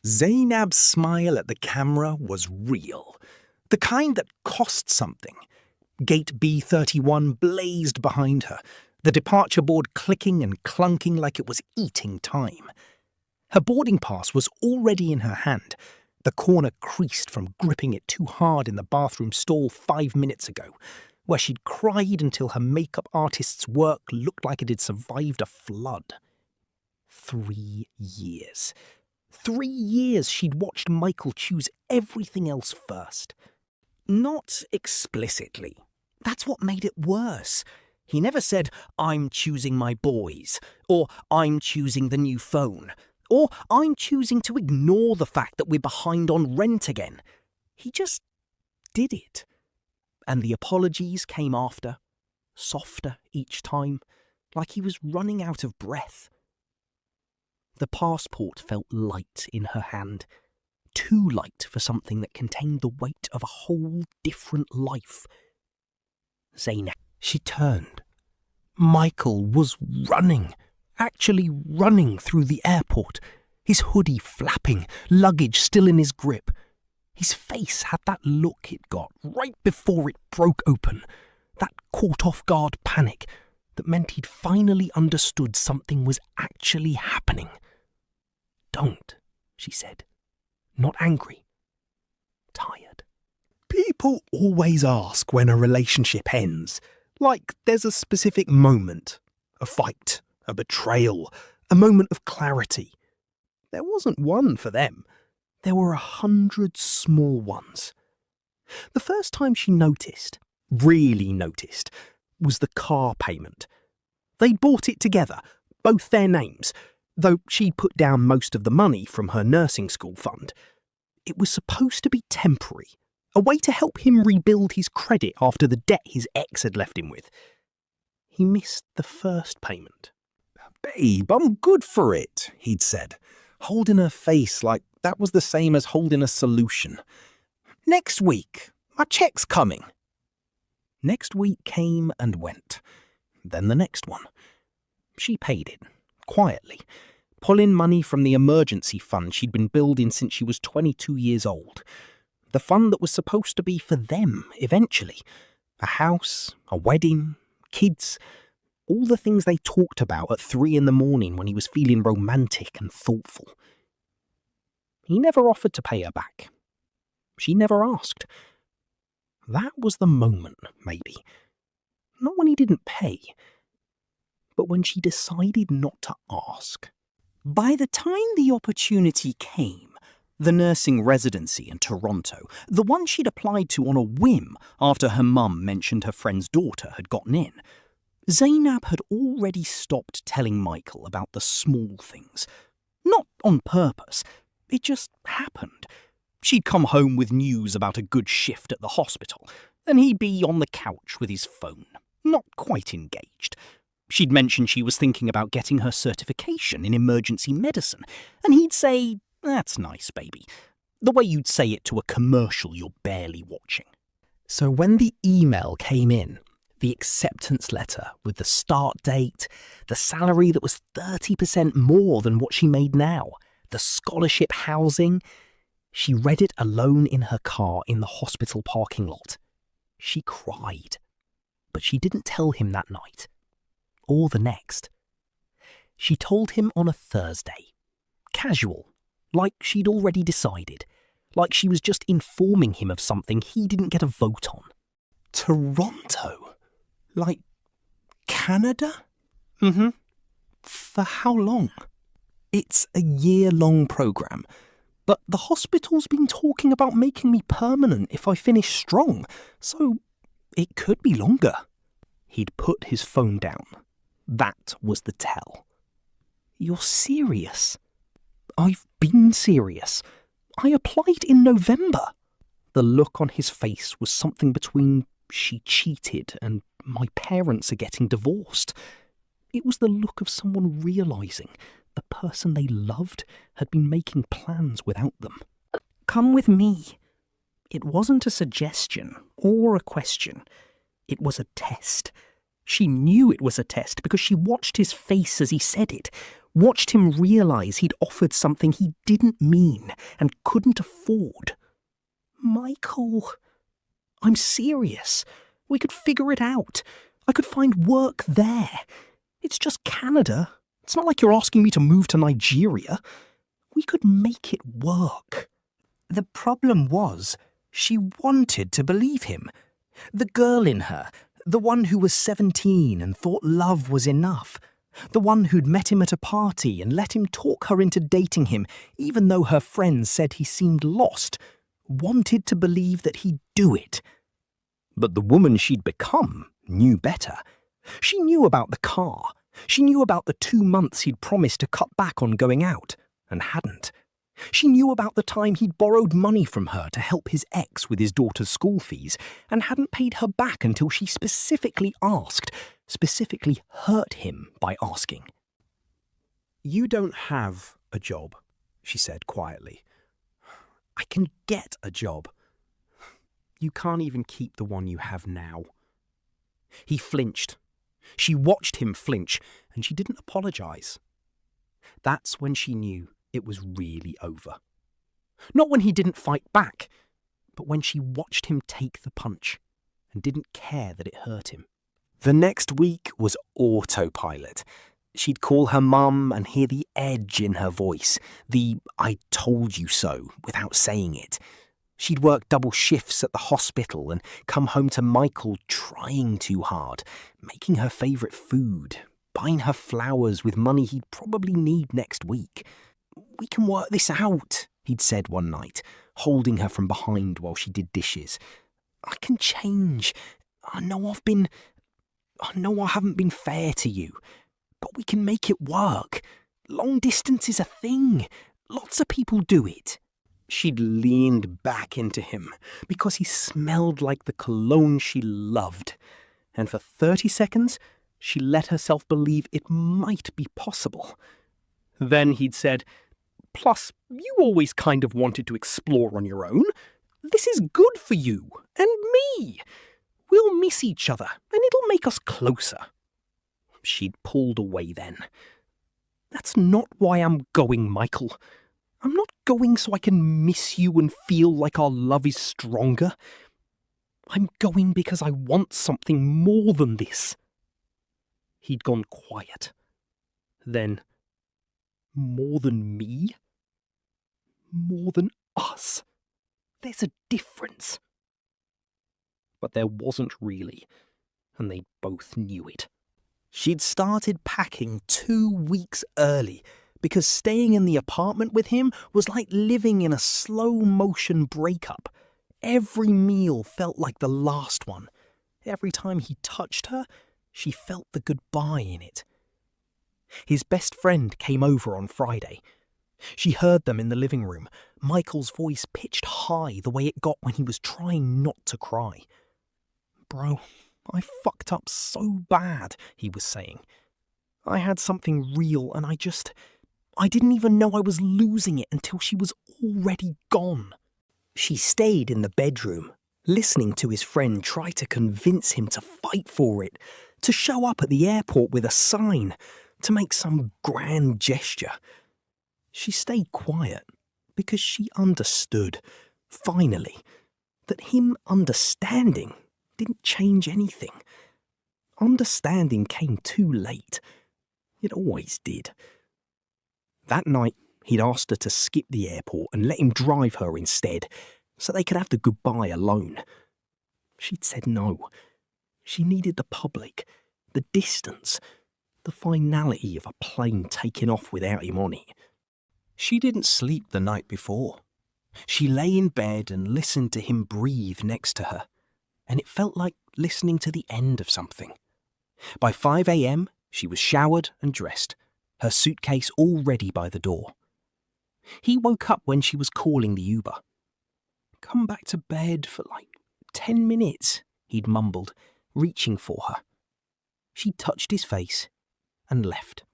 Zainab's smile at the camera was real. The kind that cost something. Gate B31 blazed behind her, the departure board clicking and clunking like it was eating time. Her boarding pass was already in her hand, the corner creased from gripping it too hard in the bathroom stall 5 minutes ago, where she'd cried until her makeup artist's work looked like it had survived a flood. 3 years. 3 years she'd watched Michael choose everything else first. Not explicitly. That's what made it worse. He never said, "I'm choosing my boys," or "I'm choosing the new phone," or "I'm choosing to ignore the fact that we're behind on rent again." He just did it. And the apologies came after, softer each time, like he was running out of breath. The passport felt light in her hand, too light for something that contained the weight of a whole different life. Zainab. She turned. Michael was running, actually running through the airport, his hoodie flapping, luggage still in his grip. His face had that look it got right before it broke open, that caught-off-guard panic that meant he'd finally understood something was actually happening. "Don't," she said, not angry, tired. People always ask when a relationship ends, like there's a specific moment, a fight, a betrayal, a moment of clarity. There wasn't one for them. There were 100 small ones. The first time she noticed, really noticed, was the car payment. They'd bought it together, both their names, though she'd put down most of the money from her nursing school fund. It was supposed to be temporary, a way to help him rebuild his credit after the debt his ex had left him with. He missed the first payment. "Babe, I'm good for it," he'd said, holding her face like that was the same as holding a solution. "Next week, my check's coming." Next week came and went. Then the next one. She paid it, quietly, pulling money from the emergency fund she'd been building since she was 22 years old. The fund that was supposed to be for them, eventually. A house, a wedding, kids, all the things they talked about at 3 a.m. when he was feeling romantic and thoughtful. He never offered to pay her back. She never asked. That was the moment, maybe. Not when he didn't pay, but when she decided not to ask. By the time the opportunity came, the nursing residency in Toronto, the one she'd applied to on a whim after her mum mentioned her friend's daughter had gotten in, Zainab had already stopped telling Michael about the small things. Not on purpose, it just happened. She'd come home with news about a good shift at the hospital, and he'd be on the couch with his phone, not quite engaged. She'd mentioned she was thinking about getting her certification in emergency medicine, and he'd say, "That's nice, baby," the way you'd say it to a commercial you're barely watching. So when the email came in, the acceptance letter with the start date, the salary that was 30% more than what she made now, the scholarship housing, she read it alone in her car in the hospital parking lot. She cried. But she didn't tell him that night. Or the next. She told him on a Thursday. Casual. Like she'd already decided. Like she was just informing him of something he didn't get a vote on. Toronto? Like Canada? Mm-hmm. For how long? It's a year-long program. But the hospital's been talking about making me permanent if I finish strong, so it could be longer. He'd put his phone down. That was the tell. "You're serious?" "I've been serious. I applied in November." The look on his face was something between "she cheated" and "my parents are getting divorced." It was the look of someone realising the person they loved had been making plans without them. "Come with me." It wasn't a suggestion or a question. It was a test. She knew it was a test because she watched his face as he said it, watched him realise he'd offered something he didn't mean, and couldn't afford. Michael, I'm serious. We could figure it out. I could find work there. It's just Canada. It's not like you're asking me to move to Nigeria. We could make it work. The problem was, she wanted to believe him. The girl in her, the one who was 17 and thought love was enough. The one who'd met him at a party and let him talk her into dating him, even though her friends said he seemed lost, wanted to believe that he'd do it. But the woman she'd become knew better. She knew about the car. She knew about the 2 months he'd promised to cut back on going out, and hadn't. She knew about the time he'd borrowed money from her to help his ex with his daughter's school fees, and hadn't paid her back until she specifically hurt him by asking. You don't have a job, she said quietly. I can get a job. You can't even keep the one you have now. He flinched. She watched him flinch, and she didn't apologize. That's when she knew it was really over. Not when he didn't fight back, but when she watched him take the punch and didn't care that it hurt him. The next week was autopilot. She'd call her mum and hear the edge in her voice, the "I told you so" without saying it. She'd work double shifts at the hospital and come home to Michael trying too hard, making her favourite food, buying her flowers with money he'd probably need next week. "We can work this out," he'd said one night, holding her from behind while she did dishes. "I can change. I know I haven't been fair to you, but we can make it work. Long distance is a thing. Lots of people do it." She'd leaned back into him because he smelled like the cologne she loved, and for 30 seconds she let herself believe it might be possible. Then he'd said, "Plus, you always kind of wanted to explore on your own. This is good for you and me. We'll miss each other, and it'll make us closer." She'd pulled away then. "That's not why I'm going, Michael. I'm not going so I can miss you and feel like our love is stronger. I'm going because I want something more than this." He'd gone quiet. Then, "More than me? More than us? There's a difference." But there wasn't really, and they both knew it. She'd started packing 2 weeks early because staying in the apartment with him was like living in a slow-motion breakup. Every meal felt like the last one. Every time he touched her, she felt the goodbye in it. His best friend came over on Friday. She heard them in the living room, Michael's voice pitched high the way it got when he was trying not to cry. "Bro, I fucked up so bad," he was saying. "I had something real and I didn't even know I was losing it until she was already gone." She stayed in the bedroom, listening to his friend try to convince him to fight for it, to show up at the airport with a sign, to make some grand gesture. She stayed quiet because she understood, finally, that him understanding didn't change anything. Understanding came too late. It always did. That night, he'd asked her to skip the airport and let him drive her instead, so they could have the goodbye alone. She'd said no. She needed the public, the distance, the finality of a plane taking off without him on it. She didn't sleep the night before. She lay in bed and listened to him breathe next to her, and it felt like listening to the end of something. By 5 a.m, she was showered and dressed, her suitcase all ready by the door. He woke up when she was calling the Uber. "Come back to bed for like 10 minutes, he'd mumbled, reaching for her. She touched his face and left.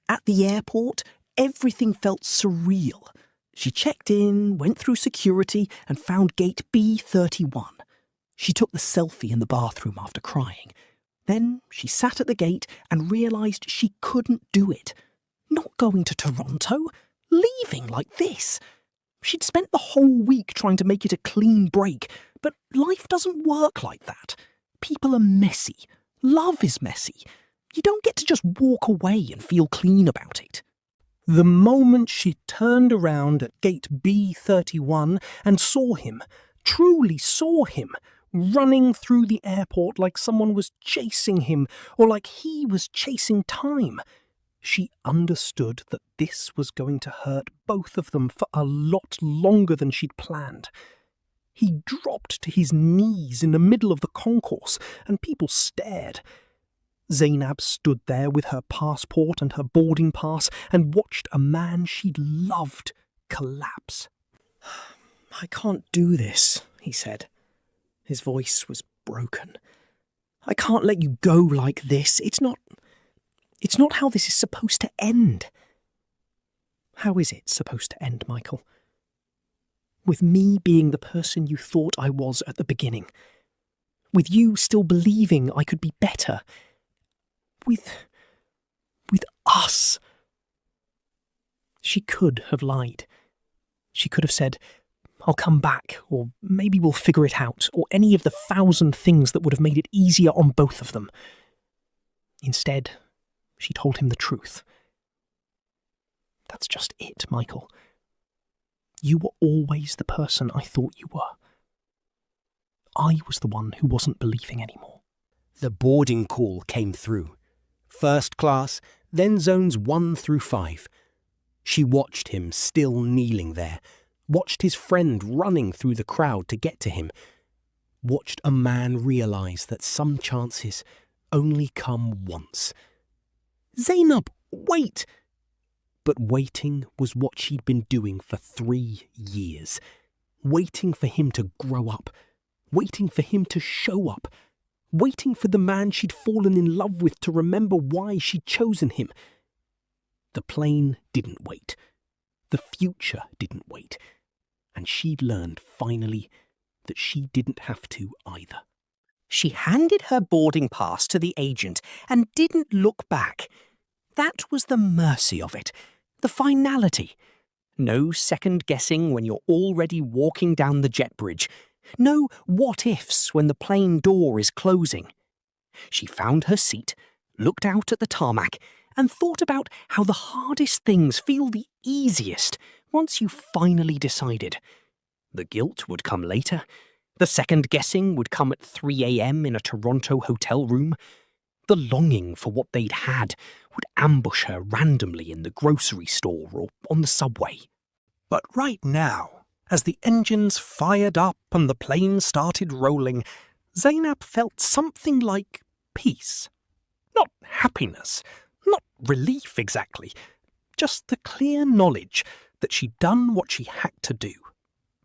At the airport, everything felt surreal. She checked in, went through security, and found gate B31. She took the selfie in the bathroom after crying. Then she sat at the gate and realised she couldn't do it. Not going to Toronto, leaving like this. She'd spent the whole week trying to make it a clean break, but life doesn't work like that. People are messy. Love is messy. You don't get to just walk away and feel clean about it. The moment she turned around at gate B31 and saw him, truly saw him, running through the airport like someone was chasing him or like he was chasing time, she understood that this was going to hurt both of them for a lot longer than she'd planned. He dropped to his knees in the middle of the concourse, and people stared. Zainab stood there with her passport and her boarding pass and watched a man she'd loved collapse. "I can't do this," he said. His voice was broken. "I can't let you go like this. It's not how this is supposed to end." "How is it supposed to end, Michael?" "With me being the person you thought I was at the beginning. With you still believing I could be better. With us." She could have lied. She could have said, "I'll come back," or "maybe we'll figure it out," or any of the 1,000 things that would have made it easier on both of them. Instead, she told him the truth. "That's just it, Michael. You were always the person I thought you were. I was the one who wasn't believing anymore." The boarding call came through. First class, then zones 1 through 5. She watched him still kneeling there, watched his friend running through the crowd to get to him, watched a man realise that some chances only come once. "Zainab, wait!" But waiting was what she'd been doing for 3 years. Waiting for him to grow up. Waiting for him to show up. Waiting for the man she'd fallen in love with to remember why she'd chosen him. The plane didn't wait. The future didn't wait. And she'd learned, finally, that she didn't have to either. She handed her boarding pass to the agent and didn't look back. That was the mercy of it, the finality. No second guessing when you're already walking down the jet bridge. No what-ifs when the plane door is closing. She found her seat, looked out at the tarmac, and thought about how the hardest things feel the easiest once you've finally decided. The guilt would come later. The second guessing would come at 3 a.m. in a Toronto hotel room. The longing for what they'd had would ambush her randomly in the grocery store or on the subway. But right now, as the engines fired up and the plane started rolling, Zainab felt something like peace. Not happiness, not relief exactly, just the clear knowledge that she'd done what she had to do,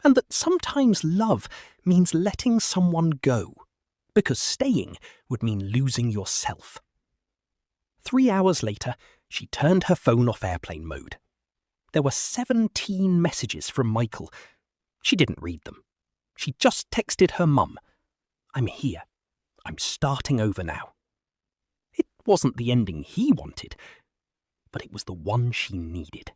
and that sometimes love means letting someone go, because staying would mean losing yourself. 3 hours later, she turned her phone off airplane mode. There were 17 messages from Michael. She didn't read them. She just texted her mum, "I'm here. I'm starting over now." It wasn't the ending he wanted, but it was the one she needed.